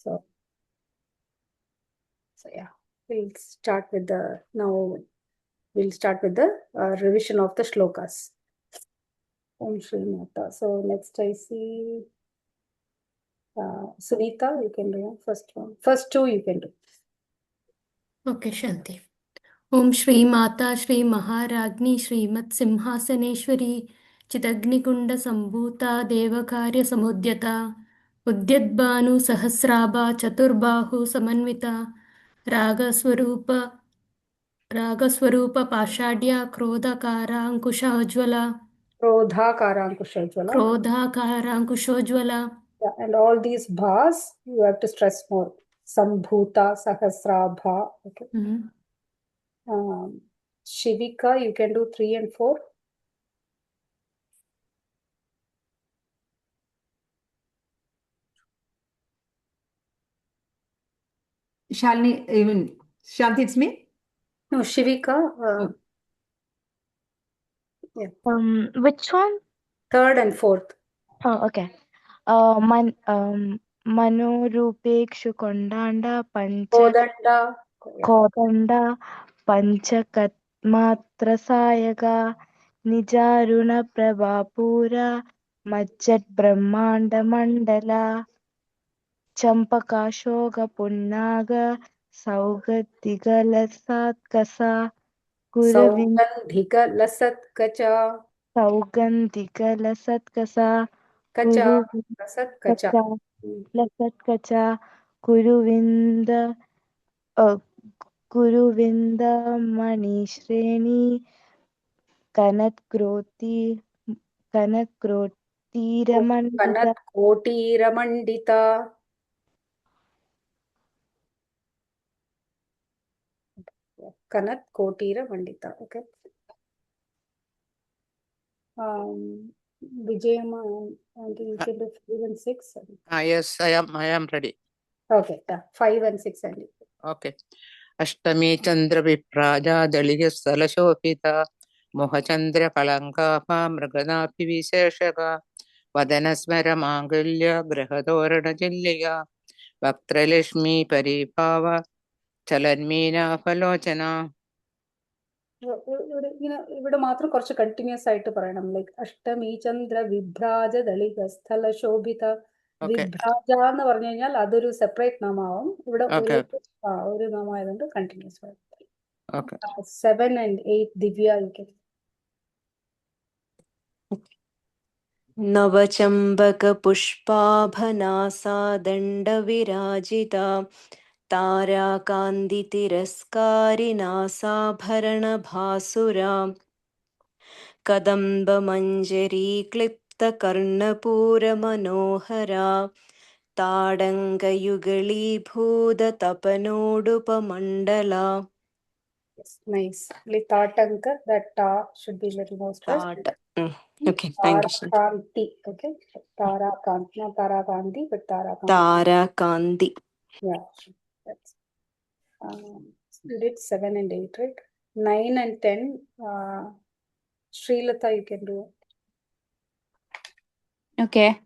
So yeah, we'll start with the revision of the shlokas. Om Shri Mata. So next I see Sunita, you can do first one. First two you can do. Okay, Shanthi. Om Shri Mata Shri Maharagni Srimad Simhasaneshwari Chitagnikunda Sambhuta Devakarya Samudyata Udyadbanu Sahasraba Chaturbahu Samanvita Ragaswarupa Pashadya Krodhakara Ankushajvala Krodhakara Ankushajvala. Yeah, and all these bhas you have to stress more. Sambhuta, Sahasrabha. Okay. Shivika, you can do 3 and 4. Shalini, even Shanthi, it's me? No, Shivika. Yeah. Which one? 3rd and 4th. Oh, okay. Manorupekshu Kondanda Kodanda Panchakatmatrasayaga Nijaruna Prabhapura Majjat Brahmanda Mandala Champakashoga Punnaga Saugadigalasat Kuravin Saugandhika Saugandhikalasat Kacha. Lasatkacha Kuruvinda Manishrini Kanat Kotiramandita. Kanat Kotiramandita. Okay. Vijayama, and you can do 5 and 6. Yes, I am ready. Okay, 5 and 6 and okay. Ashtami Chandra Vipraja Daliya Salashopita Mohachandra Kalankapa Mraganapi Viseshaka Vadanasmara Mangulya Grahadorana Jilya Vaktralishmi Paripava Chalanmina Falochana. ഇവിടെ മാത്രം കുറച്ച് continuous ആയിട്ട് പറയണം. Like അഷ്ടമി ചന്ദ്ര വിഭ്രാജ ദളിക സ്ഥല ശോഭിത. വിഭ്രാജ എന്ന് പറഞ്ഞു കഴിഞ്ഞാൽ അതൊരു സെപ്പറേറ്റ് നാമാവും. ഇവിടെ ഒരു നാമായതുകൊണ്ട് കണ്ടിന്യൂസ്. 7 and 8 ദിവ്യ. नवचम्बक पुष्पाभनासा दण्डविराजिता ताराकान्तितिरस्कारिनासाभरणभासुरा कदम्बमञ्जरीक्लिप्तकर्णपूरमनोहरा ताडङ्गयुगलीभूततपनोडुपमण्डला. Nice. Tatanka, that ta should be little more stressed. Okay, thank you. Tarakanti, okay. Tarakanti, not Tarakanti, but Tarakanti. Tarakanti. Yeah. That's, you did 7 and 8, right? 9 and 10. Srilata, you can do. Okay.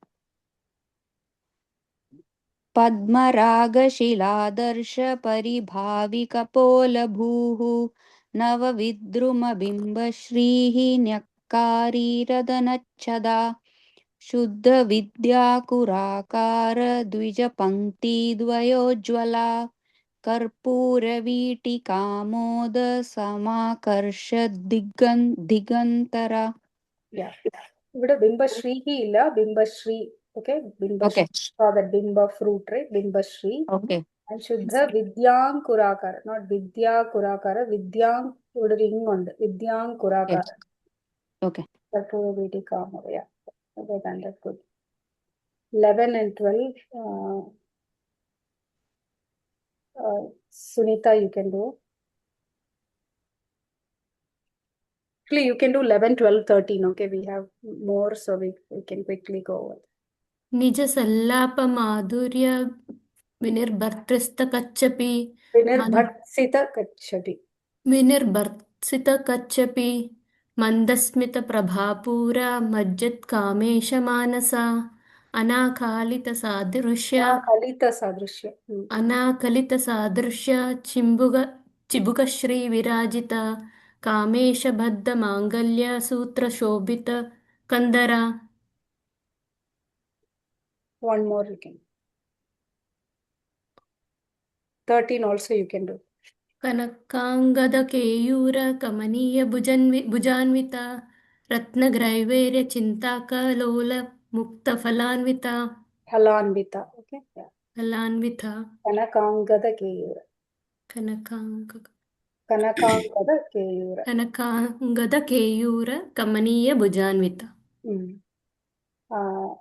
पद्मरागशिलादर्श परिभाविकपोलभूः नवविद्रुमबिम्बश्रीः न्यक्कारीरदनच्छदा शुद्धविद्याकुराकार द्विजपङ्क्तिद्वयोज्ज्वला कर्पूरवीटिकामोद समाकर्ष दिगन्तरा. Yeah. ഇവിടെ ബിംബശ്രീഹി ഇല്ല, ബിംബശ്രീ. Okay, ബിംബശ്രീ. So that bimba fruit, right? Bimbashri. Okay. And Shuddha Vidyam Kurakara, not Vidya Kurakara. Vidyam would ring on Vidyam Kurakara. Okay. That will be the calm. Yeah. That's good. 11 and 12. Sunita, you can do. Actually, you can do 11, 12, 13. Okay, we have more, so we can quickly go over. Nija sallapa madhurya vinirbartrista kachapi. Vinirbartsita kachapi. Vinirbartsita kachapi. Mandasmita prabhapura majjat kamesha manasa. अनाकालितसादृश्य Kalita Sadrishya. अनाकलितसादृश्य चिबुकश्रीविराजित कामेशबद्धमाङ्गल्यसूत्रशोभित कन्दरा. One more you can. 13 also you can do. कनकाङ्गदकेयूर कमनीयभुजान्विता रत्नग्रैवेर्यचिन्ताकलोल मुक्तफलान्विता Halanvita. Okay. Yeah. फलान्विता Kanakangada Keyura. Kanakangada Keyura. कनकाङ्गदकेयूर कमनीयभुजान्विता.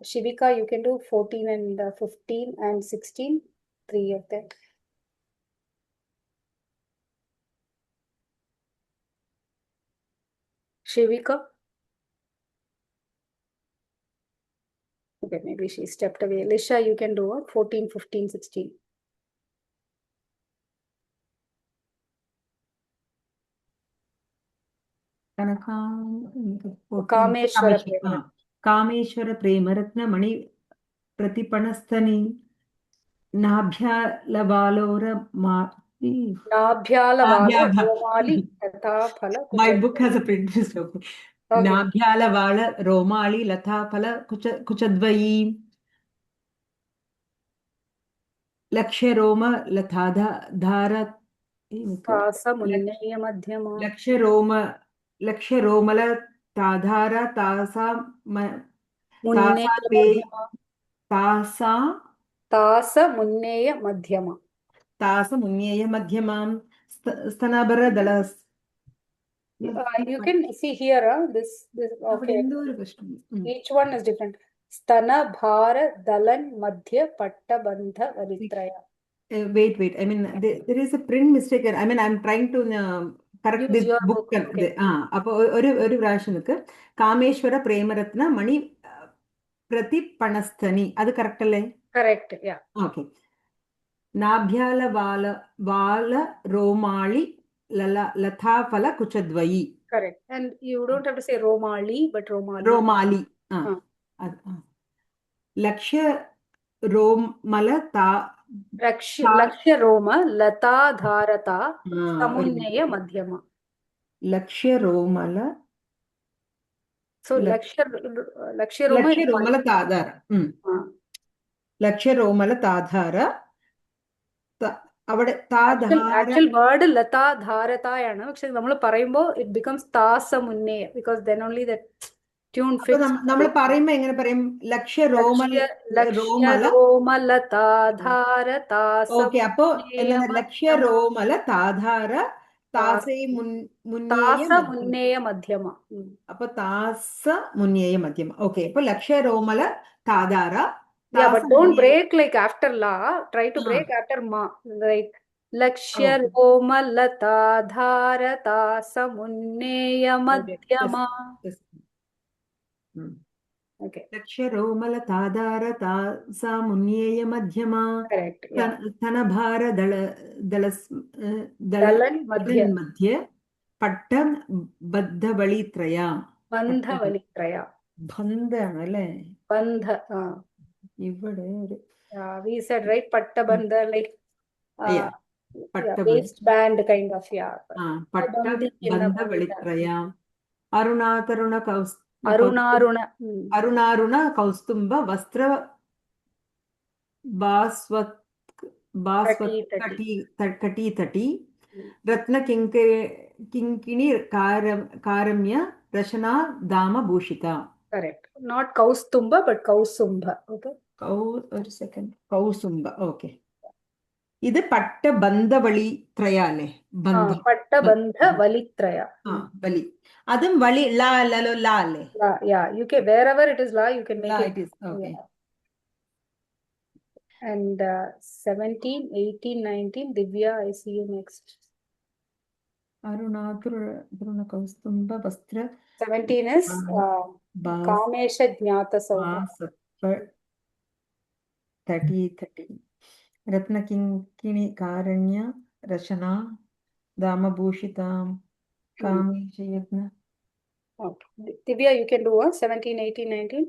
Shivika, you can do 14 and 15 and 16. 3 of them. Shivika. Okay, maybe she stepped away. Lisha, you can do 14, 15, 16. Kameshwara Prema. Kameshwara Premaratna Mani Pratipanasthani Nabhyalavaloram Nabhyalavala Romali Latha Phala My Kuchadvayi. book has a print mistake. Okay. Nabhyalavala Romali Latha Phala Kuchadvayi Lakshya Roma Lathada Dhara Pasa Munnaya Madhyama. Lakshya Romala Tadhara Tasa Munnaya Madhyama. Tasa Tasa Munnaya Madhyama. Tasa Munnaya Madhyamam Stanabara Dalas. You can see here, this okay. Each one is different. Stana Bhara Dalan Madhya Patta Bandha Varitraya. Wait. I mean, there is a print mistake. I mean, I'm trying to correct Use the your book. Okay. அப்போ ஒரு பிராஷனுக்கு காமேஸ்வர பிரேமரத்ன மணி பிரதிபணஸ்தனி அது correct Alle? Correct, yeah. Okay. நாபியால வால ரோமாளி லதாபல குச்சத்வயி. Correct. And you don't have to say Romali, but Romali. Romali. Lakshya Romala Lakshya Roma Lata Dharata Samunnaya Madhyama. Lakshya Romala. So Lakshya Roma is Romala Tadhara. Lakshya Romala Tadhara. Actual word Lata Dharatayana. Actually, നമ്മൾ പറയുമ്പോൾ it becomes Tasa Munnaya because then only that tune fits. നമ്മൾ പറയുമ്പോൾ എങ്ങനെ പറയും? ലക്ഷ്യ റോമല okay, അപ്പോ ലക്ഷ്യ റോമല താധാര താസേ മുന്നേയ മധ്യമ. അപ്പൊ താസ മുന്നേയ മധ്യമ. ഓക്കെ, അപ്പൊ ലക്ഷ്യ റോമല താധാര. Yeah, but don't break like after la. Try to break after ma. Like Lakshya Roma Lata Dharata Samunneya Madhyama. Okay. Lakshya Romala Tadhara Samunneya Madhyama. Correct. Yeah. Thanabhara Dalan Madhya Pattam Baddhavalitraya. Bandhavalitraya. Bandha അല്ലേ? Bandha. ഇവിടെ we said right patta bandha, like patta waist band kind of. patta bandha valitraya. Arunaruna kaustumba vastra baswati ratna kinkini karamya rashana dama bhushita. Correct. Not Kaustumba, but Kausumba. Okay. ഒരു second. കൗസുംബ. Okay. ഇത് പട്ടബന്ധവളിത്രയ അല്ലേ? പട്ടബന്ധവലിത്രയ. വലി. അതും വളി ലാ അല്ലേ? Yeah, you can, wherever it is la, you can make it. Okay. And 17, 18, 19, Divya, I see you next. Arunadruna kaustumba vastra. 17 is Kamesha Jnata Sauta. 30. Ratna Kinkini Karanya Rashana Dama Bhushitam Kamesha Yadna. Okay. Divya, you can do 17, 18, 19.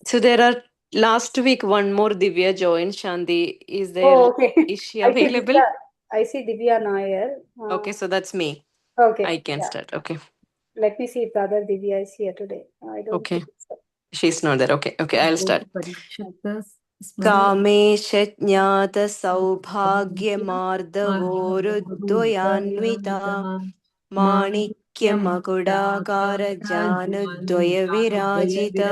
So there are last week one more Divya joined. Shanthi, is there? Oh, okay. Is she I see available? Divya. I see Divya Nair. Okay, so that's me. Okay. I can Yeah. start. Okay. Let me see if the other Divya is here today. I don't Okay. think so. She's not there. Okay. Okay. I'll start. Kamesh Kamesh ज्ञात सौभाग्यमार्दवोरुद्वयान्विता माणिक्यमकुडाकारजानुद्वयविराजिता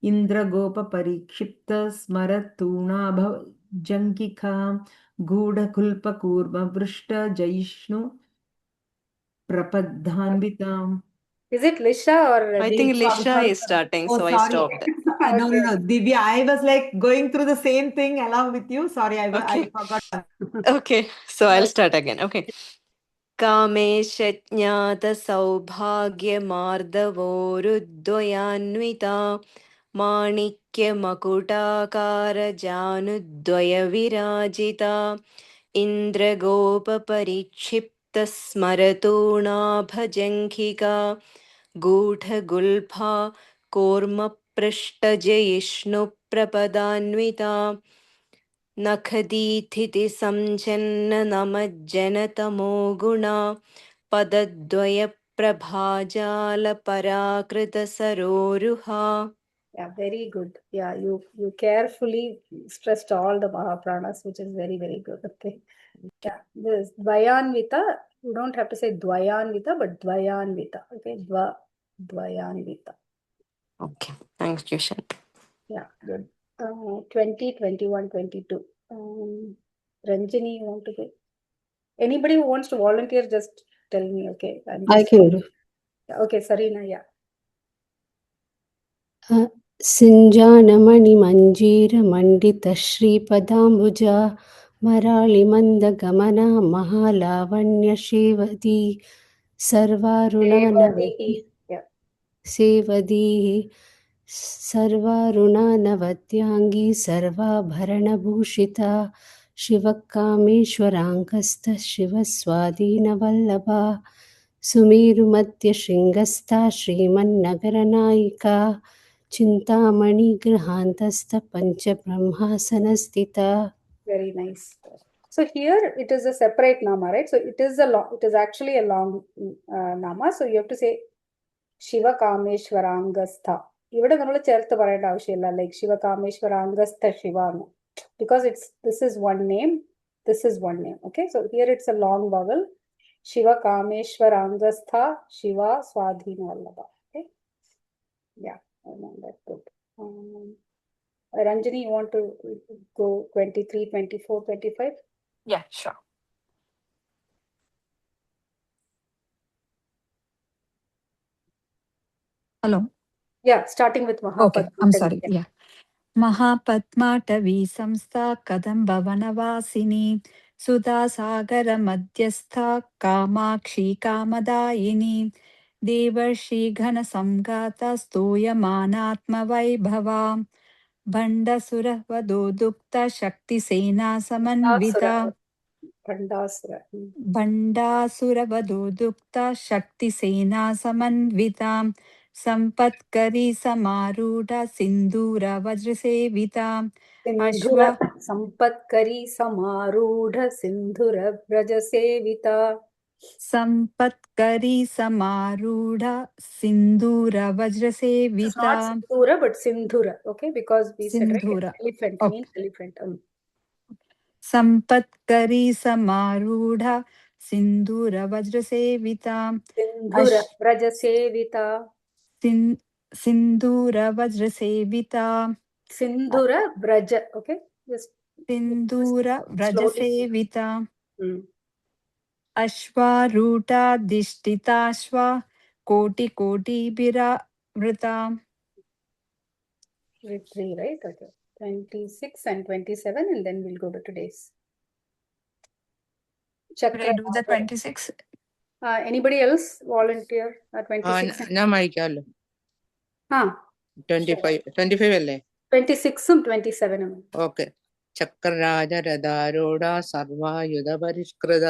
इन्द्रगोपपरीक्षिप्त स्मरतूणाभजङ्किकां गूढकुल्पकूर्मवृष्टजयिष्णु प्रपद्धान्विताम्. Is it Lisha or I Divya? think Sorry, Lisha sorry, is sorry. starting, Oh, so I sorry. stopped. No, no, no. Divya, I was like going through the same thing along with you. Sorry, I Okay. forgot. Okay, so I'll start again. Okay. Kamesh ज्ञात सौभाग्यमार्दवोरुद्वयान्विता माणिक्यमकुटाकारजानुद्वयविराजिता इन्द्रगोपपरिक्षिप्तस्मरतूणाभजङ्घिका गूढगुल्फा कूर्मपृष्ठजयिष्णुप्रपदान्विता नखदीथितिसञ्जन्ननमज्जनतमो गुणा पदद्वयप्रभाजालपराकृतसरोरुहा. Yeah, very good. Yeah, you carefully stressed all the Mahapranas, which is very, very good. Okay. Yeah, this Dvayanvita, you don't have to say Dvayanvita, but Dvayanvita. Okay, Dvayanvita. Okay, thanks, Yushan. Yeah, good. 20, 21, 22. Ranjini, you want to go? Anybody who wants to volunteer, just tell me, okay? I can do. Okay, Sarina, yeah. सिञ्जानमणिमञ्जीरमण्डितश्रीपदाम्बुजा मराळिमन्दगमना महालावण्यशेवदी सर्वारुणानवती सेवदीः सर्वारुणानवत्याङ्गी सर्वाभरणभूषिता शिवकामेश्वराङ्कस्तः शिवस्वाधीनवल्लभा सुमेरुमध्यशृङ्गस्था श्रीमन्नगरनायिका चिन्तामणिगृहान्तस्थपञ्चब्रह्मासनस्थिता. Very nice. So here it is a separate nama, right? So it is actually a long nama. So you have to say Shiva Kameshwarangastha. ഇവിടെ നമ്മൾ ചേർത്ത് പറയേണ്ട ആവശ്യമില്ല like Shiva കാമേശ്വരാംഗസ്ഥ Shiva because this is one name, okay? So here it's a long vowel. Shiva Kameshwarangastha Shiva Swadhina Vallabha. Okay? Yeah, I know that good. Ranjini, you want to go 23, 24, 25? Yeah, sure. Hello. Yeah, starting with Mahapadma. Okay, I'm sorry. Yeah. Mahapadmatavi samstha kadambhavanavasini Sudha Sagara Madhyastha Kamakshi Kamadayini Devarshi Ghana Samgata Stoyamanatma Vaibhava Bandasura Vadodukta Shakti Sena Samanvita Bandasura Shakti Sena Samanvita Sampatkari Samaruda Sindhura Vajrasevita Ashwa Sampatkari Samaruda Sindhura Vrajasevita Sampatkari Samaruda Sindhura Vajrasevita. It's not Sindhura, but Sindhura, okay? Because we said right, elephant means elephant. Sampatkari Samaruda Sindhura Vajrasevita Sindhura Vrajasevita Sindhura Vajrasevita Sindhura Vraja, okay? Just Sindhura Vrajasevita Ashwaruta Dishtitashva Koti Koti Vrita. 3, right? Okay. 26 and 27, and then we'll go to today's. Should I do the 26? Anybody else volunteer? 26. No, Michael. 25 അല്ലേ 26 27. Okay. ചക്രരാജരഥാരൂഢ സർവായുധ പരിഷ്കൃത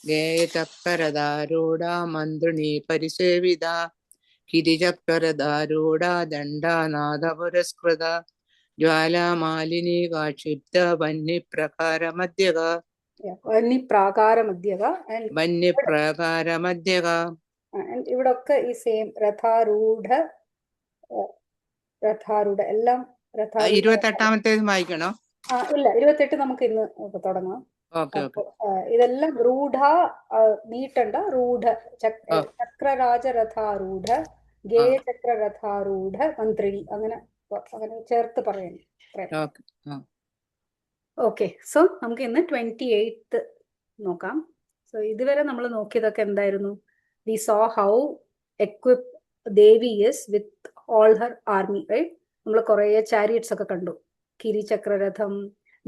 ഗേയചക്രരഥാരൂഢ മന്ത്രിണീ പരിസേവിത കിരിചക്രധാരൂഢ ദണ്ഡാനാഥ പുരസ്കൃത ജ്വാലാമാലിനി കാക്ഷിപ്ത വന്യപ്രകാരമധ്യക വന്യപ്രാകാരമധ്യക വന്യപ്രകാരമധ്യക. ഇവിടൊക്കെ ഈ same രഥാരൂഢ എല്ലാം രഥാരൂഢ. 28ാമത്തേത് വായിക്കണോ? ഇല്ല, 28 നമുക്ക് ഇന്ന് തുടങ്ങാം. Okay okay. ഇതെല്ലാം റൂഢ, നീട്ടണ്ട, റൂഢ ചക്രരാജ രഥാരൂഢ ഗേയ ചക്രരഥാരൂഢ മന്ത്രിണി, അങ്ങനെ ചേർത്ത് പറയണം. ഓക്കെ, സോ നമുക്ക് ഇന്ന് 28th നോക്കാം. സോ ഇതുവരെ നമ്മൾ നോക്കിയതൊക്കെ എന്തായിരുന്നു? We saw how equip Devi is with all her army, right? നമ്മൾ കുറേ ചാരിയറ്റ്സ് ഒക്കെ കണ്ടു. കിരി ചക്രരഥം,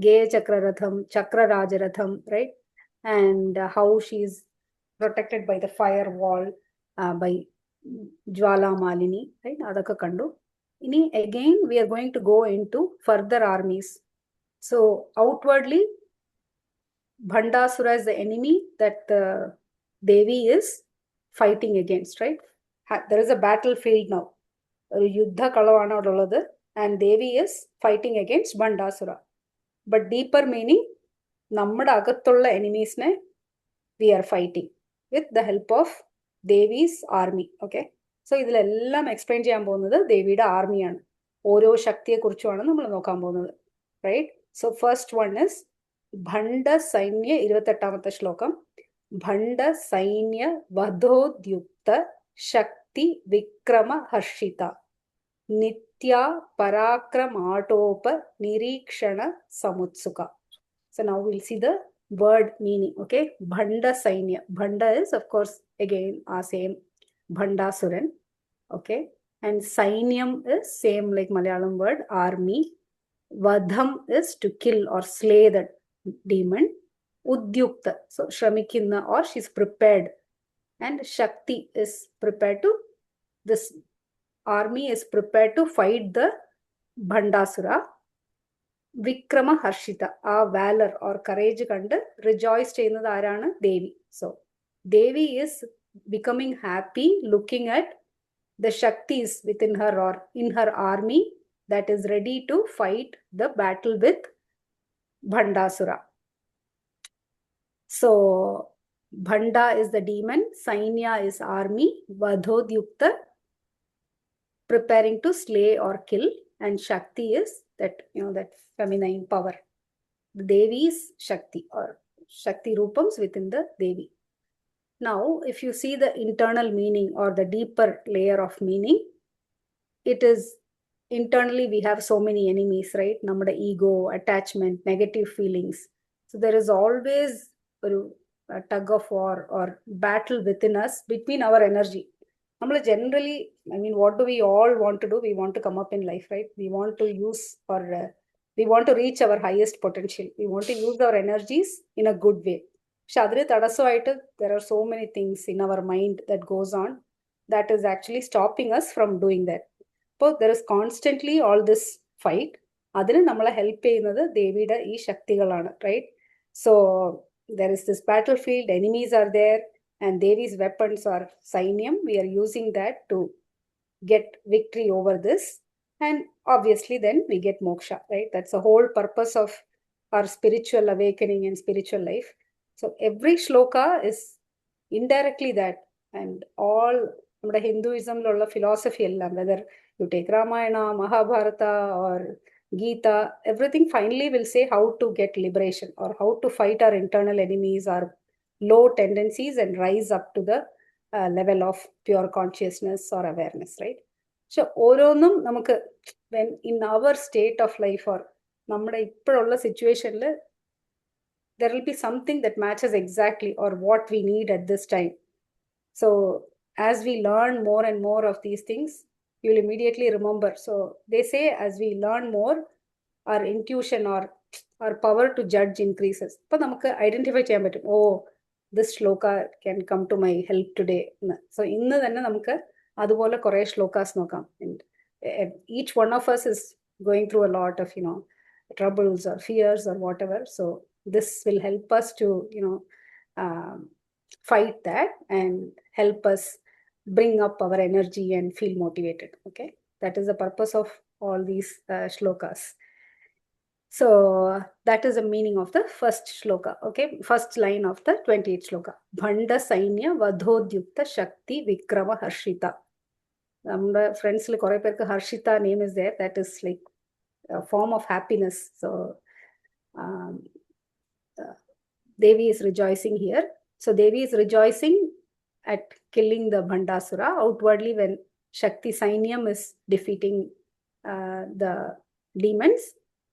ഗേയ ചക്രരഥം, ചക്രരാജരഥം, right? And how she is protected by the fire wall, by Jwalamalini, right? അതൊക്കെ കണ്ടു. ഇനി again we are going to go into further armies. So outwardly, Bhandasura is the enemy that the Devi is fighting against, right? There is a battlefield now. ഒരു യുദ്ധകളമാണ് അവിടെ ഉള്ളത്. And Devi is fighting against Bhandasura. But deeper meaning, നമ്മുടെ അകത്തുള്ള enemies-നെ we are fighting with the help of Devi's army. Okay? So ഇതിലെല്ലാം explain ചെയ്യാൻ പോകുന്നത് ദേവിയുടെ ആർമിയാണ്. ഓരോ ശക്തിയെ കുറിച്ചുമാണ് നമ്മൾ നോക്കാൻ പോകുന്നത്, right? So first one is Bhanda സൈന്യ, 28ാമത്തെ ശ്ലോകം. ഭണ്ഡ സൈന്യ വധോദ്യുക്ത ശക്തി വിക്രമ ഹർഷിത നിത്യ പരാക്രമാടോപ നിരീക്ഷണ സമുത്സുക. So now we'll see the word meaning. Okay, Bhanda Sainya. Bhanda is of course again our same Bhandasuran. Okay, and Sainyam is same like Malayalam word army. Vadham is to kill or slay the demon. Udyukta, so Shramikina or she's prepared. And Shakti is prepared to, this army is prepared to fight the Bhandasura. Vikrama Harshita, ആ valor or courage കണ്ട് rejoice ചെയ്യുന്നത് ആരാണ്? ദേവി. So Devi is becoming happy looking at the Shaktis within her or in her army that is ready to fight the battle with Bhandasura. So Bhanda is the demon, Sainya is army, Vadhodyukta preparing to slay or kill, and Shakti is that, that feminine power. The Devi's Shakti or Shakti Rupams within the Devi. Now, if you see the internal meaning or the deeper layer of meaning, it is internally we have so many enemies, right? Namada ego, attachment, negative feelings. So there is always a tug of war or battle within us between our energy. Generally, I mean, what do we all want to do? We want to come up in life, right? We want to use or we want to reach our highest potential. We want to use our energies in a good way. There are so many things in our mind that goes on that is actually stopping us from doing that. So there is constantly all this fight. Adinu nammala help cheyyunnathu Devida ee shaktigalana, right? So there is this battlefield, enemies are there, and Devi's weapons are Sainyam. We are using that to get victory over this. And obviously then we get moksha, right? That's the whole purpose of our spiritual awakening and spiritual life. So every shloka is indirectly that. And all Hinduism philosophy, whether you take Ramayana, Mahabharata or Gita, everything finally will say how to get liberation or how to fight our internal enemies, our low tendencies, and rise up to the level of pure consciousness or awareness, right? So ഓരോന്നും നമുക്ക് when in our state of life or നമ്മുടെ ഇപ്പോഴുള്ള സിറ്റുവേഷനിൽ there will be something that matches exactly or what we need at this time. So as we learn more and more of these things, you will immediately remember. So they say as we learn more, our intuition or our power to judge increases. But നമുക്ക് identify ചെയ്യാൻ പറ്റും, ഓ this shloka can come to my help today. So ഇന്ന് തന്നെ നമുക്ക് അതുപോലെ കുറേ ശ്ലോകാസ് നോക്കാം. And each one of us is going through a lot of troubles or fears or whatever. So this will help us to fight that and help us bring up our energy and feel motivated. Okay, that is the purpose of all these shlokas. So that is the meaning of the first shloka. Okay, first line of the 28th shloka. Bhanda Sainya Vadhodyukta Shakti Vikrama Harshita. Our friends like Harshita name is there. That is like a form of happiness. So Devi is rejoicing here. So Devi is rejoicing at killing the Bhandasura outwardly when Shakti Sainyam is defeating the demons.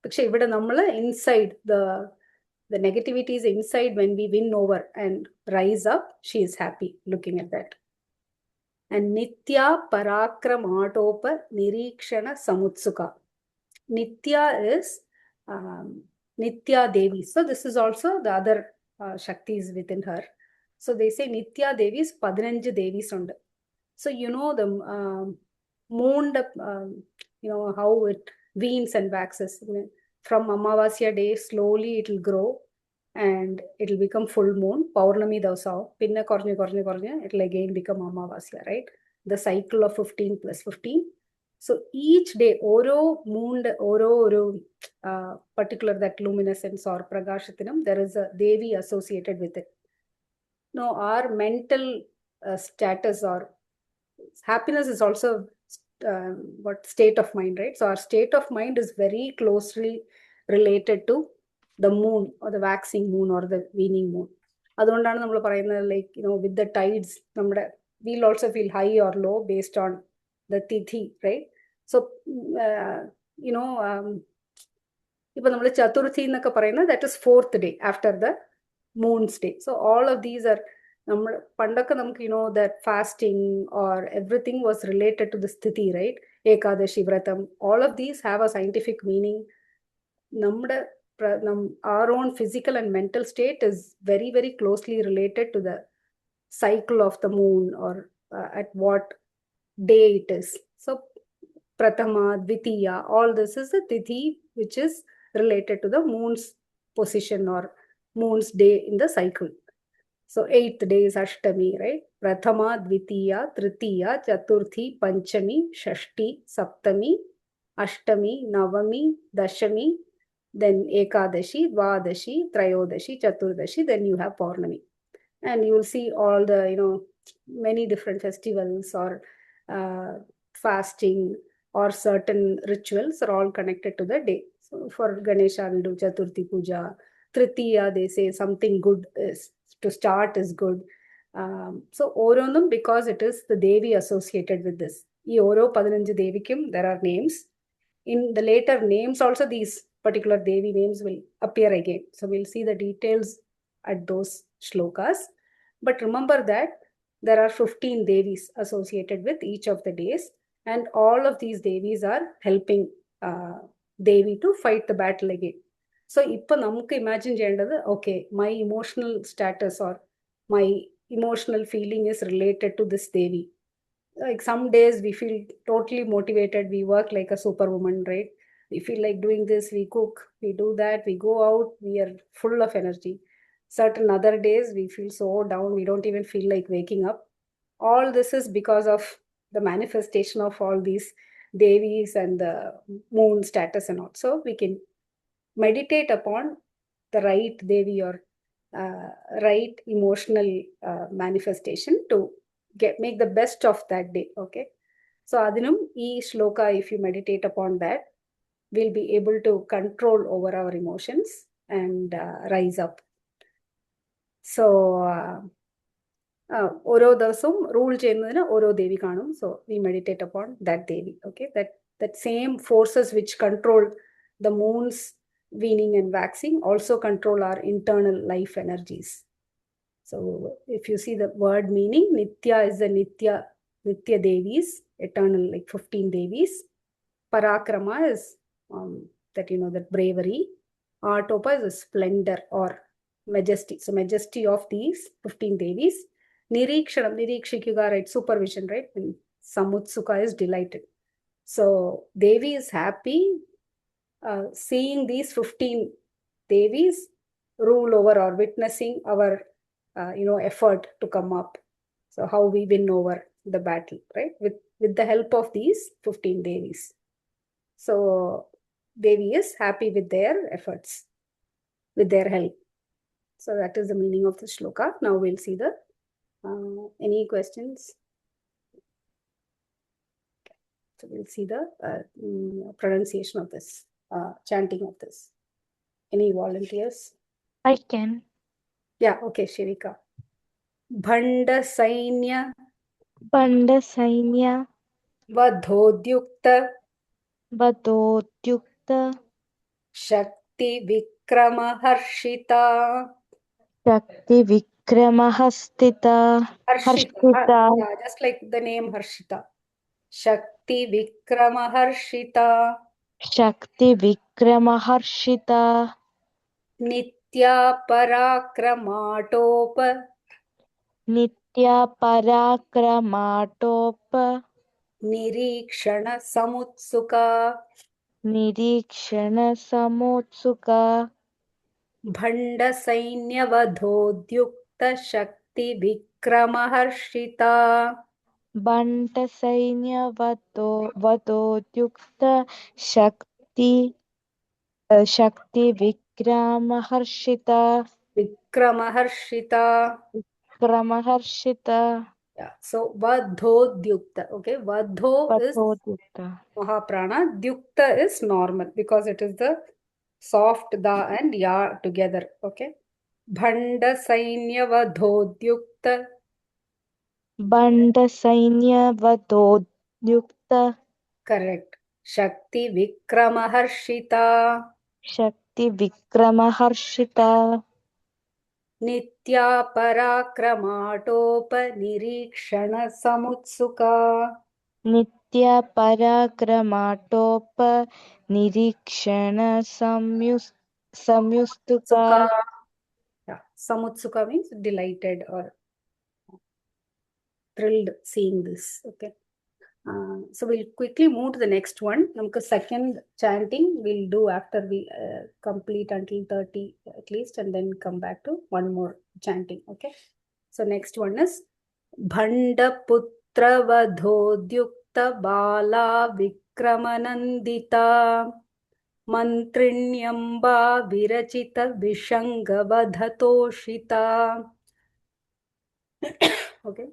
But inside the negativity is inside. When we win over and rise up, she is happy looking at that. And Nitya Parakramatopa Nirikshana Samutsuka. Nitya is Nitya Devi. So this is also the other Shaktis within her. So they say Nitya Devi is 15 Devis undu. So you know the moon, you know how it weans and waxes. From Amavasya day, slowly it will grow and it will become full moon. Paurnami Davasav, Pinna Kornya, it will again become Amavasya, right? The cycle of 15 plus 15. So each day, oro moon, oro particular that luminescence or pragashatinam, there is a Devi associated with it. Now, our mental status or happiness is also what state of mind, right? So our state of mind is very closely related to the moon or the waxing moon or the waning moon. അതുകൊണ്ടാണ് നമ്മൾ പറയുന്നത് like, you know, with the tides, we'll also feel high or low based on the tithi, right? So, you know, ഇപ്പൊ നമ്മൾ ചതുർത്ഥി എന്നൊക്കെ പറയുന്നത് that is 4th day after the moon's day. So all of these are pandaka namku, you know, that fasting or everything was related to the sthiti, right? Ekadashi Vratam, all of these have a scientific meaning. Our own physical and mental state is very, very closely related to the cycle of the moon or at what day it is. So Prathama, Dvitiya, all this is the tithi which is related to the moon's position or moon's day in the cycle. So 8th day is Ashtami, right? Prathama, Dvitiya, Tritiya, Chaturthi, Panchami, Shashti, Saptami, Ashtami, Navami, Dashami, then Ekadashi, Dvadashi, Trayodashi, Chaturdashi, then you have Paurnami. And you will see all the, you know, many different festivals or fasting or certain rituals are all connected to the day. So for Ganesha, we do Chaturthi Puja. Tritiya, they say something good is to start is good. So Oronam, because it is the Devi associated with this. Ee Oro 15 Devikim, there are names. In the later names also, these particular Devi names will appear again. So we'll see the details at those shlokas. But remember that there are 15 Devis associated with each of the days. And all of these Devis are helping Devi to fight the battle again. So, இப்போ நமக்கு imagine ചെയ്യേണ്ടது, okay, my emotional status or my emotional feeling is related to this Devi. Like some days we feel totally motivated, we work like a superwoman, right? We feel like doing this, we cook, we do that, we go out, we are full of energy. Certain other days we feel so down, we don't even feel like waking up. All this is because of the manifestation of all these Devis and the moon status and all. So we can meditate upon the right Devi or right emotional manifestation to make the best of that day. Okay, so adinum ee shloka, if you meditate upon that, we'll be able to control over our emotions and rise up. So ഓരോ ദിവസവും rule ചെയ്യുന്നതിന് ഓരോ ദേവി കാണും. So we meditate upon that Devi. Okay, that same forces which control the moon's weaning and waxing also control our internal life energies. So if you see the word meaning, Nitya is the Nitya Devis, eternal, like 15 Devis. Parakrama is that, you know, that bravery. Atopa is a splendor or majesty. So majesty of these 15 Devis. Nirikshanam, Nirikshikuga, right? Supervision, right? And Samutsuka is delighted. So Devi is happy seeing these 15 Devis rule over or witnessing our, you know, effort to come up. So how we win over. the battle, right? With the help of these 15 Devis. So Devi is happy with their efforts, with their help. So that is the meaning of the shloka. Now we'll see the any questions. So we'll see the pronunciation of this, chanting of this. Any volunteers? I can. Yeah, okay, Shirika. Bhanda Sainya Pandasainya Vadhodyukta Vadodyukta Shakti Vikrama Harshita. Shakti Vikramahastita Harshita. Harshita Yeah, just like the name Harshita. Shakti Vikrama Harshita. Shakti Vikramaharshita Nitya Parakramaatopa Nitya Parakramaatopa Nirikshana Samutsuka Nirikshana Samotsuka Bhanda Sainya Vadhodyukta Shakti Vikrama Harshita. Bantasainya Vadodyukta Shakti Shakti Vikramaharshita Vikrama Harshita. Kramaharshita Yeah, so Vadhodyukta. Okay, Vadho is Vadodyukta Mahaprana. Dyukta is normal because it is the soft da and ya together. Okay. Bhanda Sainya Vadhodyukta Bandasainya Vadodyukta correct. Shakti Vikrama Harshita Shakti Vikramaharshita Nitya Parakramaatopa Nirikshana Samutsuka. Nitya Parakramaatopa Nirikshana Sukha. Samyustuka Yeah. Samutsuka means delighted or thrilled seeing this. Okay. So we'll quickly move to the next one. Namka second chanting we'll do after we complete until 30 at least, and then come back to one more chanting. Okay. So next one is Bhanda Putra Vadhodyukta Bala Vikramanandita Mantrinyamba Virachita Vishanga Vadhatoshita. Okay.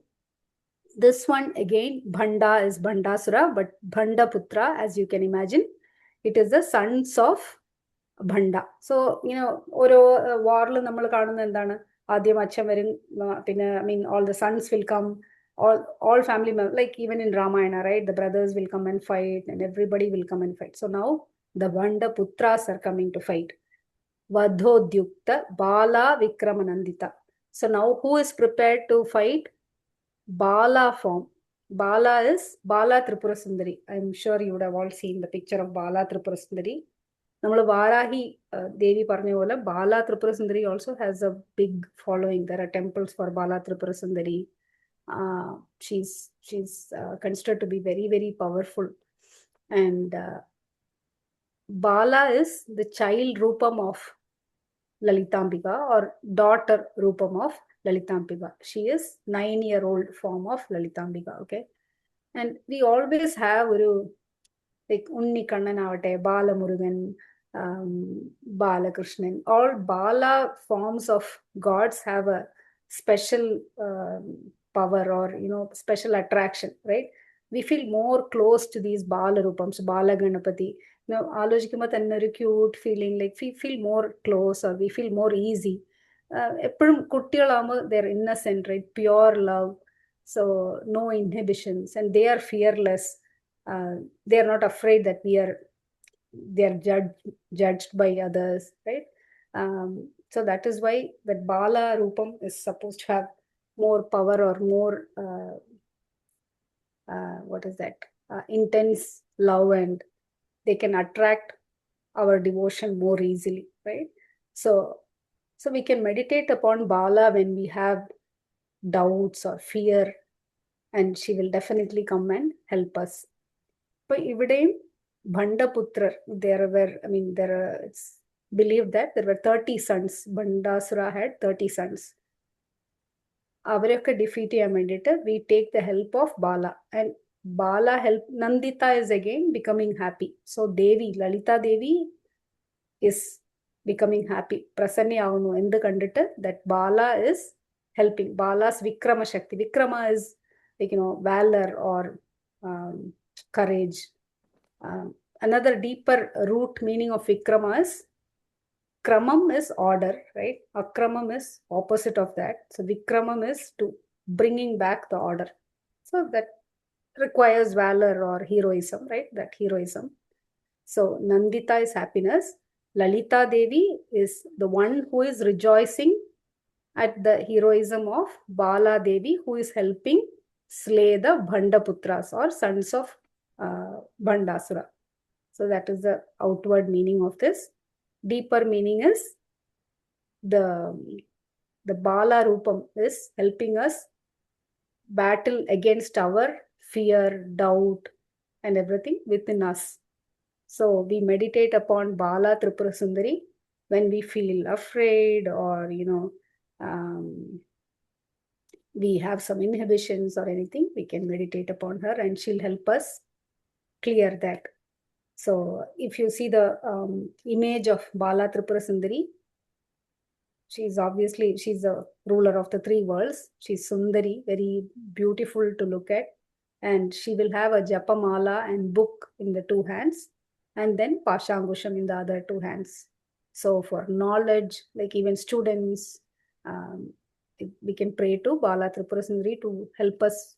This one again, Bhanda is Bhandasura, but Bhanda Putra, as you can imagine, it is the sons of Bhanda. So, you know, Oro warla nammal കാണുന്ന എന്താണ് ആദ്യം അച്ഛൻ വരും പിന്നെ I mean all the sons will come, all family members, like even in Ramayana, right? The brothers will come and fight and everybody will come and fight. So now the Bhanda Putras are coming to fight. Vadhodyukta Bala Vikramanandita. So now who is prepared to fight? Bala form. Bala is Bala Tripura Sundari. I'm sure you would have all seen the picture of Bala Tripura Sundari. Nammal Varahi Devi parne pole Bala Tripura Sundari also has a big following. There are temples for Bala Tripura Sundari. She's considered to be very, very powerful. And Bala is the child Rupam of Lalitambika or daughter Rupam of Lalitambika. She is 9-year-old form of Lalitambika. Okay. And we always have like Unni Kannanavate, Bala Murugan, Bala Krishnan. All Bala forms of gods have a special power or, you know, special attraction, right? We feel more close to these Bala Rupams, Bala Ganapati. You know, Alojikama tannari cute feeling, like we feel more close or we feel more easy. Eppozhum kuttiyalaama they're innocent, right? Pure love. So no inhibitions and they are fearless. They are not afraid that they are judged by others, right? So that is why that Bala Rupam is supposed to have more power or more what is that? Intense love, and they can attract our devotion more easily, right? So we can meditate upon Bala when we have doubts or fear, and she will definitely come and help us. But ivideyum Bhandaputrar, it's believed that there were 30 sons. Bhandasura had 30 sons. അവരെയൊക്കെ defeat ചെയ്യാൻ വേണ്ടിയിട്ട് we take the help of Bala. And Bala help Nandita is again becoming happy. So Devi, Lalita Devi is becoming happy. പ്രസന്നയാവുന്നു എന്ത് കണ്ടിട്ട്? that Bala is helping. Bala's Vikrama Shakti. Vikrama is like, valor or courage. Another deeper root meaning of Vikrama is Kramam is order, right? Akramam is opposite of that. So Vikramam is to bringing back the order. So that requires valor or heroism, right? That heroism. So Nandita is happiness. Lalita Devi is the one who is rejoicing at the heroism of Bala Devi, who is helping slay the Bhandaputras or sons of Bhandasura. So that is the outward meaning of this. Deeper meaning is the Bala Rupam is helping us battle against our fear, doubt, and everything within us. So we meditate upon Bala Tripura Sundari when we feel afraid or, we have some inhibitions or anything, we can meditate upon her and she'll help us clear that. So if you see the image of Bala Tripura Sundari, she's a ruler of the three worlds. She's Sundari, very beautiful to look at. And she will have a Japamala and book in the two hands, and then Pashangusham in the other two hands. So for knowledge, like even students, we can pray to Bala Tripura Sundari to help us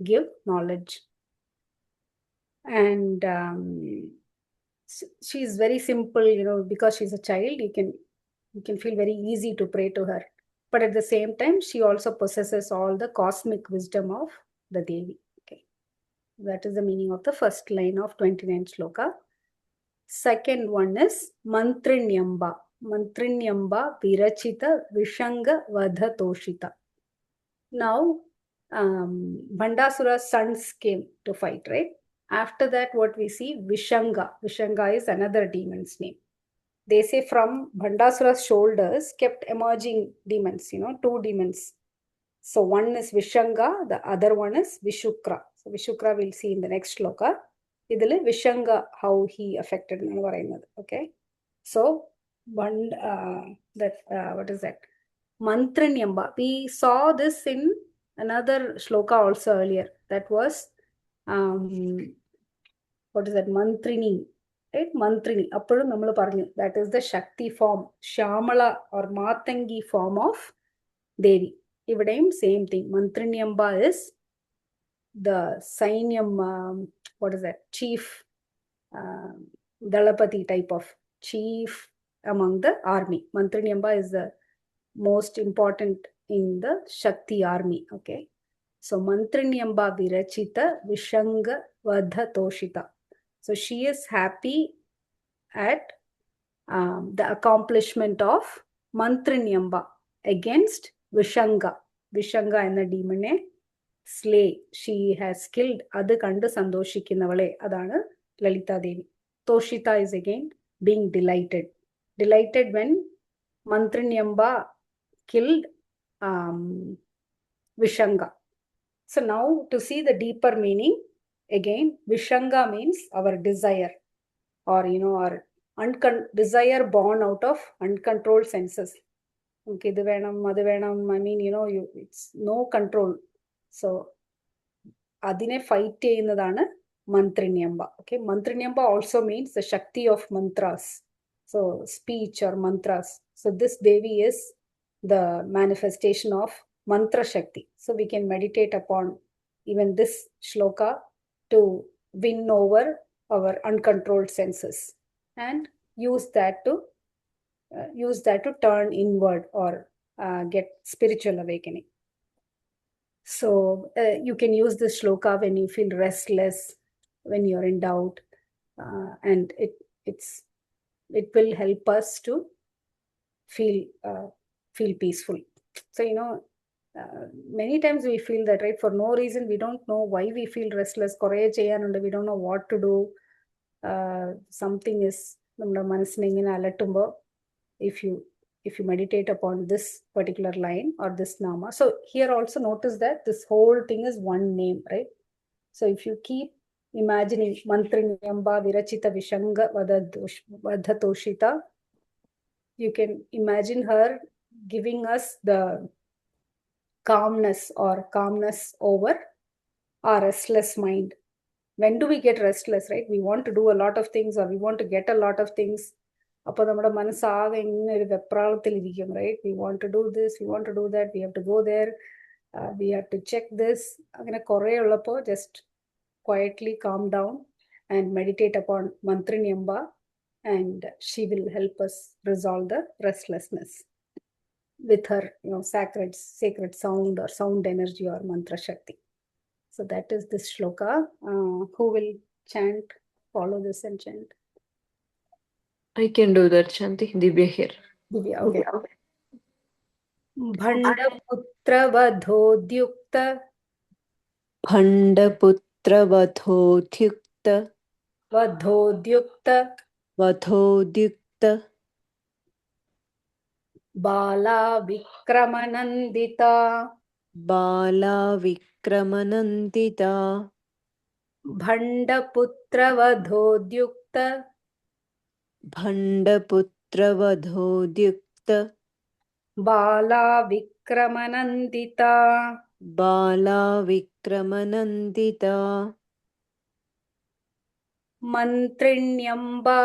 give knowledge. And she's very simple, because she's a child, you can feel very easy to pray to her. But at the same time, she also possesses all the cosmic wisdom of the Devi. Okay, that is the meaning of the first line of 29th shloka. Second one is Mantrinyamba. Mantrinyamba Virachita Vishanga Vadha Toshita. Now, Bhandasura's sons came to fight, right? After that, what we see, Vishanga. Vishanga is another demon's name. They say from Bhandasura's shoulders kept emerging demons, two demons. So one is Vishanga, the other one is Vishukra. So Vishukra we'll see in the next shloka. Idile Vishanga, how he affected. Okay. So what is that? Mantrinyamba. We saw this in another shloka also earlier. That was what is that? Mantrini. Right? Mantrini. Appudu nammal paranju. That is the Shakti form. Shamala or Matangi form of Devi. Ivadayum same thing. Mantrinyamba is the Sainyam, what is that? Chief Dalapati type of chief among the army. Mantrinyamba is the most important in the Shakti army. Okay. So Mantrinyamba Virachita Vishanga Vadha Toshita. So she is happy at the accomplishment of Mantrinyamba against Vishanga. Vishanga and the demon slay. She has killed. Adu kandu sandoshikinnavale. Adana Lalita Devi. Toshita is again being delighted. Delighted when Mantrinyamba killed Vishanga. So now to see the deeper meaning, again, Vishanga means our desire or, our desire born out of uncontrolled senses. Okay, I mean, it's no control. So, adine fight cheyyunnadana Mantrinyamba. Okay, Mantrinyamba also means the Shakti of mantras. So, speech or mantras. So, this Devi is the manifestation of mantra Shakti. So, we can meditate upon even this shloka to win over our uncontrolled senses and use that to turn inward or get spiritual awakening. So you can use this shloka when you feel restless, when you're in doubt, and it will help us to feel peaceful. So many times we feel that, right? For no reason, we don't know why we feel restless. We don't know what to do. Something is if you if you meditate upon this particular line or this nama. So here also notice that this whole thing is one name, right? So if you keep imagining Mantrinyamba Virachita Vishanga Vadhatoshita, you can imagine her giving us the calmness over our restless mind. When do we get restless, right? We want to do a lot of things, or we want to get a lot of things. അപ്പോൾ നമ്മുടെ മനസ്സാകെ ഇങ്ങനെ ഒരു വെപ്രാളത്തിലിരിക്കും, right? We want to do this, we want to do that, we have to go there, we have to check this. അങ്ങനെ കുറേ ഉള്ളപ്പോൾ just quietly calm down and meditate upon Mantrinyamba, and she will help us resolve the restlessness with her, sacred sound or sound energy or mantra shakti. So that is this shloka. Who will chant, follow this and chant? I can do that, Shanthi. Divya here. Divya, okay. Bhandaputra vadhodyukta Bhandaputra vadhodyukta Bala Vikramanandita Bala Vikramanandita Bhandaputra vadhodyukta Bhandaputra vadhodyukta Bala Vikramanandita Bala Vikramanandita Mantrinyamba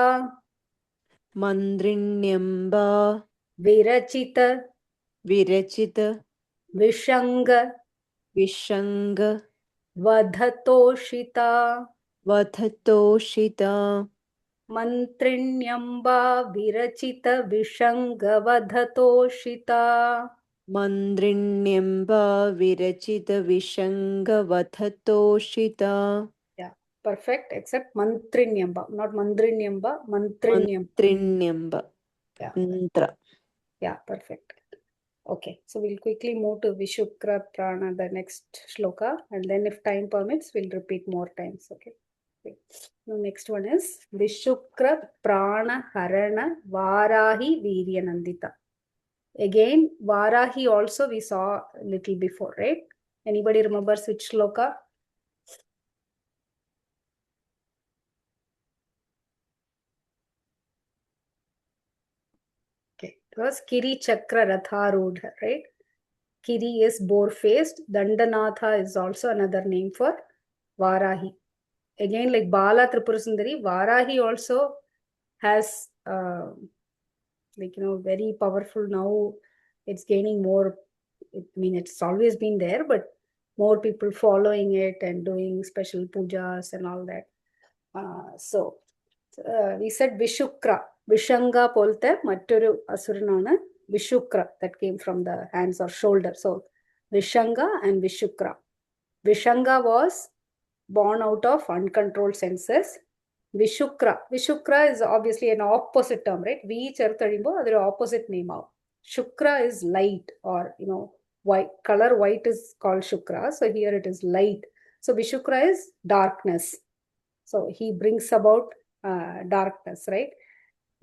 Mandrinyamba Virachita Vishanga Vadhatoshita Mantrinyamba Virachita Vishanga Vadhatoshita. Mandrinyamba Virachita Vishanga Vadhatoshita. Yeah, perfect, except Mantrinyamba, not Mandrinyamba, Mantrinyamba. Yeah. Mantra. Yeah, perfect. Okay, so we'll quickly move to Vishukra Prana, the next shloka, and then if time permits, we'll repeat more times. Okay. The next one is Vishukra Prana Harana Varahi Viryanandita. Again, Varahi also we saw a little before, right? Anybody remembers which shloka? Okay, it was Kiri Chakra Ratharudha, right? Kiri is boar-faced. Dandanatha is also another name for Varahi. Again, like Bala Tripurasundari, Varahi also has, very powerful now. It's gaining more. It's always been there, but more people following it and doing special pujas and all that. So we said Vishukra. Vishanga polte mattoru asuranana Vishukra, that came from the hands or shoulder. So Vishanga and Vishukra. Vishanga was born out of uncontrolled senses. Vishukra is obviously an opposite term, right? V cherthadimbo adar opposite name out. Shukra is light, or white. Color white is called Shukra. So here it is light. So Vishukra is darkness. So he brings about darkness, right?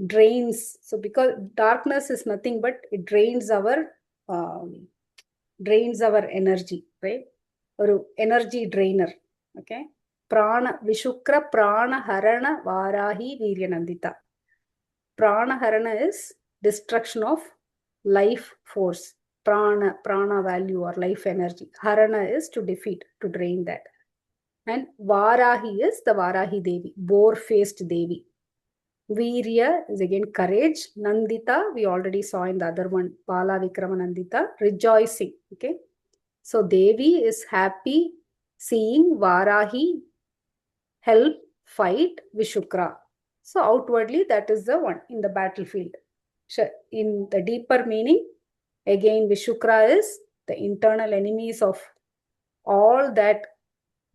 Drains. So because darkness is nothing but it drains our energy, right? Or energy drainer. Okay. Prana Vishukra Prana Harana Varahi Viryanandita. Prana Harana is destruction of life force. Prana value or life energy. Harana is to defeat, to drain that. And Varahi is the Varahi Devi, boar-faced Devi. Virya is again courage. Nandita, we already saw in the other one, Bala Vikramanandita, rejoicing. Okay. So Devi is happy seeing Varahi help fight Vishukra. So outwardly, that is the one in the battlefield. In the deeper meaning, again, Vishukra is the internal enemies of all that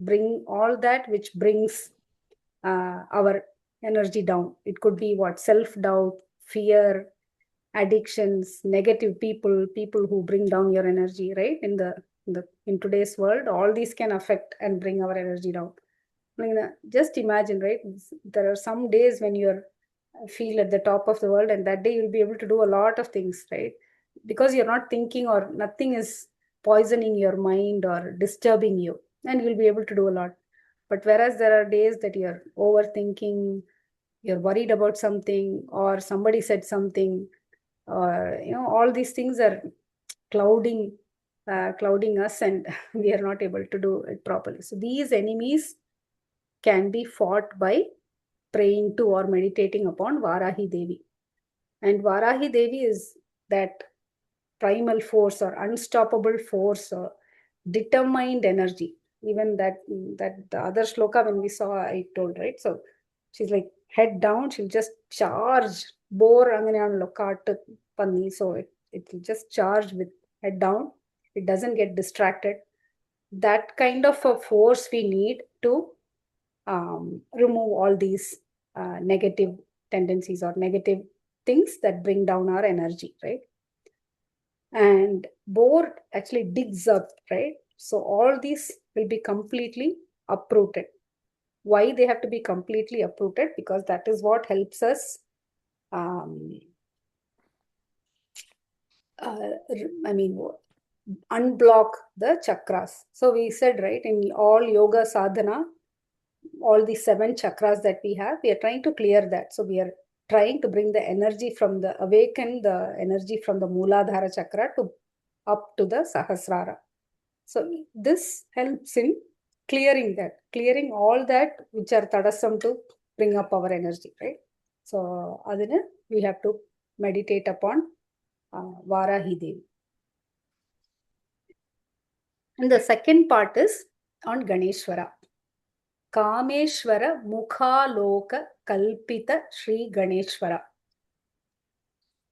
which brings our energy down. It could be self-doubt, fear, addictions, negative people who bring down your energy, right? In today's world, all these can affect and bring our energy down. Just imagine, right? There are some days when you're feel at the top of the world, and that day you'll be able to do a lot of things, right? Because you're not thinking, or nothing is poisoning your mind or disturbing you, and you'll be able to do a lot. But whereas there are days that you're overthinking, you're worried about something, or somebody said something, or all these things are clouding us, and we are not able to do it properly. So these enemies can be fought by praying to or meditating upon Varahi Devi. And Varahi Devi is that primal force or unstoppable force or determined energy. Even that the other shloka when we saw, I told, right? So she's like head down, she'll just charge. Bore anganeyanallo kaattu panni. So it will just charge with head down. It doesn't get distracted. That kind of a force we need to remove all these negative tendencies or negative things that bring down our energy, right? And board actually digs up, right? So all these will be completely uprooted. Why they have to be completely uprooted? Because that is what helps us unblock the chakras. So we said, right, in all yoga sadhana, all the 7 chakras that we have, we are trying to clear that. So we are trying to bring the energy awaken the energy from the Mooladhara chakra up to the Sahasrara. So this helps in clearing all that which are tadasam to bring up our energy, right? So adina we have to meditate upon Varahi Devi. And the second part is on Ganeshwara. Kameshwara Mukhaloka Kalpita Sri Ganeshwara.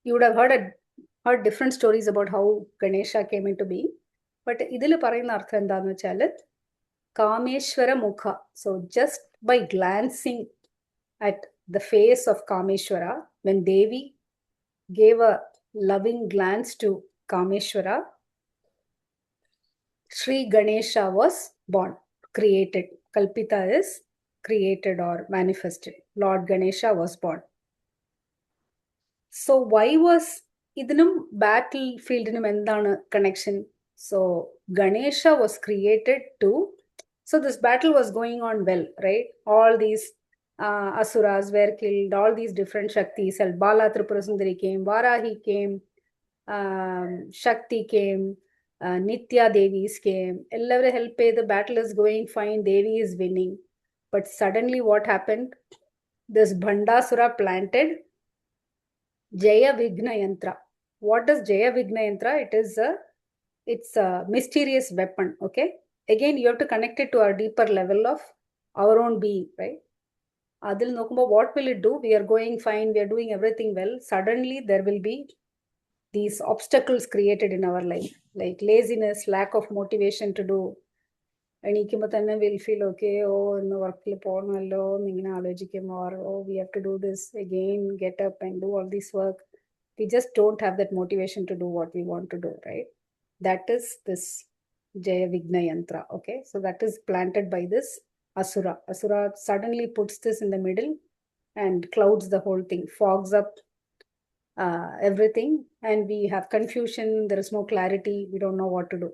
You would have heard different stories about how Ganesha came into being. But idile parayunna artham endanu vechaal Kameshwara Mukha. So just by glancing at the face of Kameshwara, when Devi gave a loving glance to Kameshwara, Sri Ganesha was born, created. Kalpita is created or manifested. Lord Ganesha was born. So why was idinum battlefield endana connection? So Ganesha was created to, so this battle was going on well, right? All these asuras were killed, all these different Shaktis, Bala Tripura Sundari came, Varahi came, Shakti came, Nitya Devis came. Every help, the battle is going fine, Devi is winning. But suddenly what happened? This Bhandasura planted Jaya Vigna Yantra. What is Jaya Vigna Yantra? It's a mysterious weapon, okay? Again, you have to connect it to a deeper level of our own being, right? Adil Nokumba, what will it do? We are going fine, we are doing everything well. Suddenly, there will be these obstacles created in our life, like laziness, lack of motivation to do. എണീക്കുമ്പോൾ തന്നെ will feel okay ഇന്ന് വർക്കിൽ പോകണമല്ലോ എന്നിങ്ങനെ ആലോചിക്കും, or we have to do this again, get up and do all this work. We just don't have that motivation to do what we want to do, right? That is this Jaya Vigna Yantra, okay? So that is planted by this Asura. Asura suddenly puts this in the middle and clouds the whole thing, fogs up everything, and we have confusion, there is no clarity, we don't know what to do.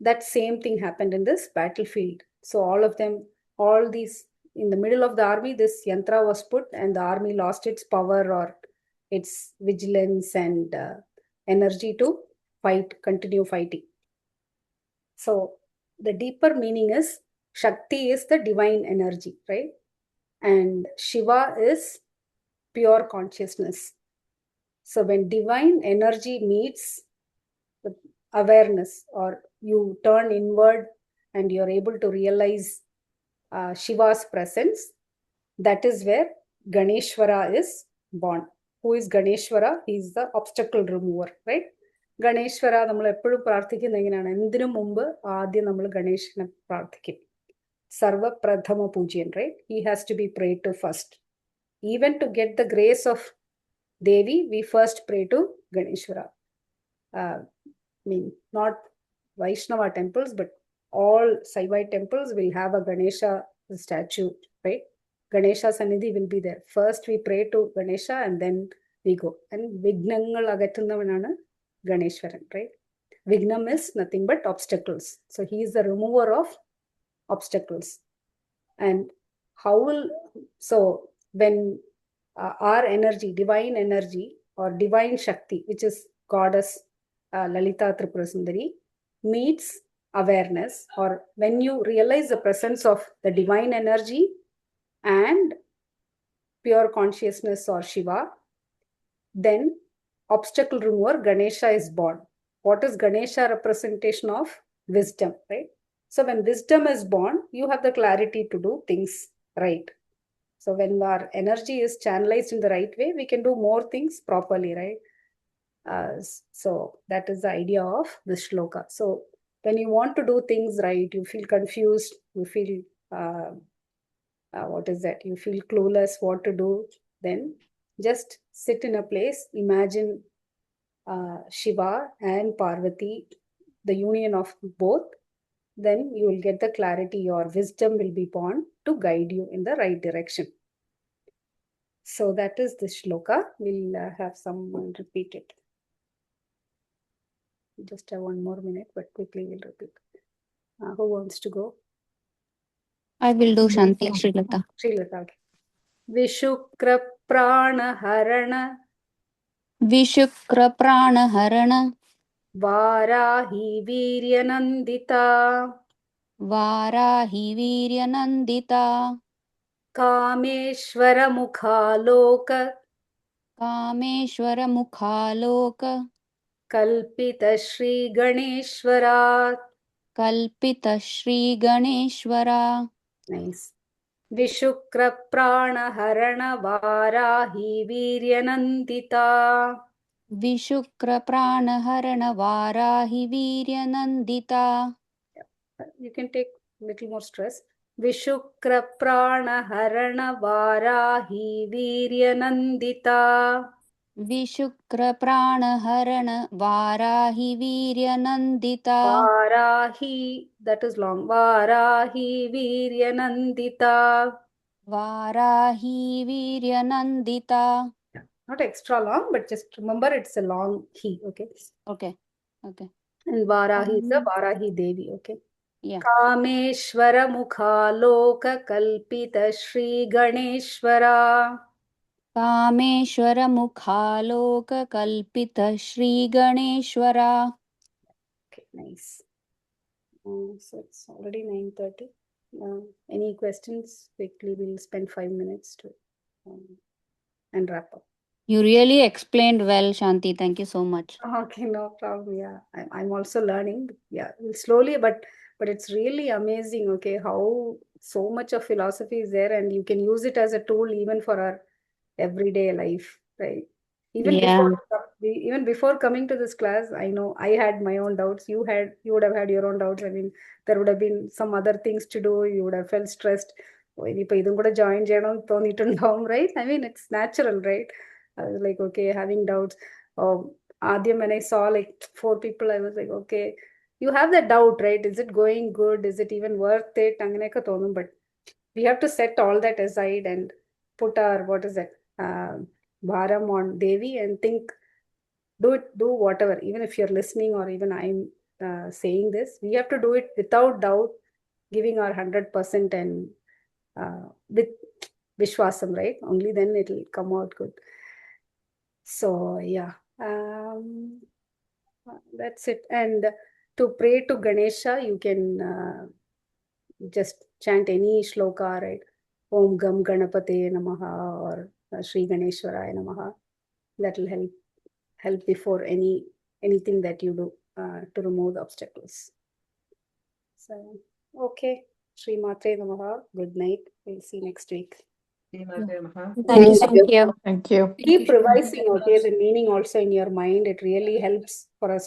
That same thing happened in this battlefield. So all of them, all these, in the middle of the army, this yantra was put, and the army lost its power or its vigilance and energy to continue fighting. So the deeper meaning is Shakti is the divine energy, right? And Shiva is pure consciousness. So when divine energy meets the awareness, or you turn inward and you're able to realize Shiva's presence, that is where Ganeshwara is born. Who is Ganeshwara? He is the obstacle remover, right? Ganeshwara നമ്മൾ എപ്പോഴും പ്രാർത്ഥിക്കുന്ന എങ്ങനെയാണ്? എന്തിനു മുമ്പ് ആദ്യം നമ്മൾ ഗണേശനെ പ്രാർത്ഥിക്കും. സർവപ്രഥമ പൂജ്യൻ, right? He has to be prayed to first. Even to get the grace of Devi, we first pray to Ganeshwara. Not Vaishnava temples, but all Saivite temples will have a Ganesha statue, right? Ganesha Sannidhi will be there. First we pray to Ganesha and then we go. And Vignangal Agatunnavanana Ganeshwaran, right? Vignam is nothing but obstacles. So he is the remover of obstacles. And so when our energy, divine energy or divine Shakti, which is goddess Lalitha Tripura Sundari, meets awareness, or when you realize the presence of the divine energy and pure consciousness or Shiva, then obstacle remover Ganesha is born. What is Ganesha? Representation of wisdom, right? So when wisdom is born, you have the clarity to do things right. So when our energy is channelized in the right way, we can do more things properly, right? So that is the idea of this shloka. So when you want to do things right, you feel confused, you feel you feel clueless what to do, then just sit in a place, imagine Shiva and Parvati, the union of both, then you will get the clarity, your wisdom will be born to guide you in the right direction. So that is the shloka. We'll have someone repeat it. Just have 1 more minute, but quickly we'll repeat. Who wants to go? I will do Shanthi, Srilata. Srilata. Vishukra prana harana Vishukra prana harana Varahi Viryanandita Varahi Viryanandita Kameshwara Mukhaloka Kameshwara Mukhaloka Kalpita Shri Ganeshwara. Kalpita Shri Ganeshwara. Nice. Vishukra prana harana Varahi Viryanandita. Vishukra prana harana Varahi Viryanandita. You can take little more stress. Vishukra prana harana Varahi Viryanandita. Vishukra prana harana Varahi Viryanandita. Varahi, that is long. Varahi Viryanandita. Varahi Viryanandita. Not extra long, but just remember it's a long he, okay? Okay. And Varahi is the Varahi Devi, okay? Yeah. Kameshwara Mukhaloka Kalpita Shri Ganeshwara. Kameshwara Mukhaloka Kalpita Shri Ganeshwara. Okay, nice. So it's already 9:30. Any questions? Quickly, we'll spend 5 minutes to and wrap up. You really explained well, Shanti. Thank you so much. Okay, no problem. Yeah, I'm also learning. Yeah, slowly, but it's really amazing. Okay, how so much of philosophy is there, and you can use it as a tool even for our everyday life, right? Even before coming to this class, I know I had my own doubts. You would have had your own doubts. I mean, there would have been some other things to do. You would have felt stressed. Join right? I mean, it's natural, right? I was like, okay, having doubts. Adhyam, when I saw like 4 people, I was like, okay, you have that doubt, right? Is it going good? Is it even worth it? But we have to set all that aside and put our, bharam on Devi and think, do whatever, even if you're listening or even I'm saying this, we have to do it without doubt, giving our 100% and with Vishwasam, right? Only then it'll come out good. So yeah, that's it. And to pray to Ganesha, you can just chant any shloka, right? Om Gam Ganapate Namaha or Sri Ganeshwaraya Namaha. That will help before anything that you do to remove the obstacles. So okay, Sri Matre Namaha. Good night. We'll see you next week. Thank you. Thank you. Keep revising, okay, the meaning also in your mind. It really helps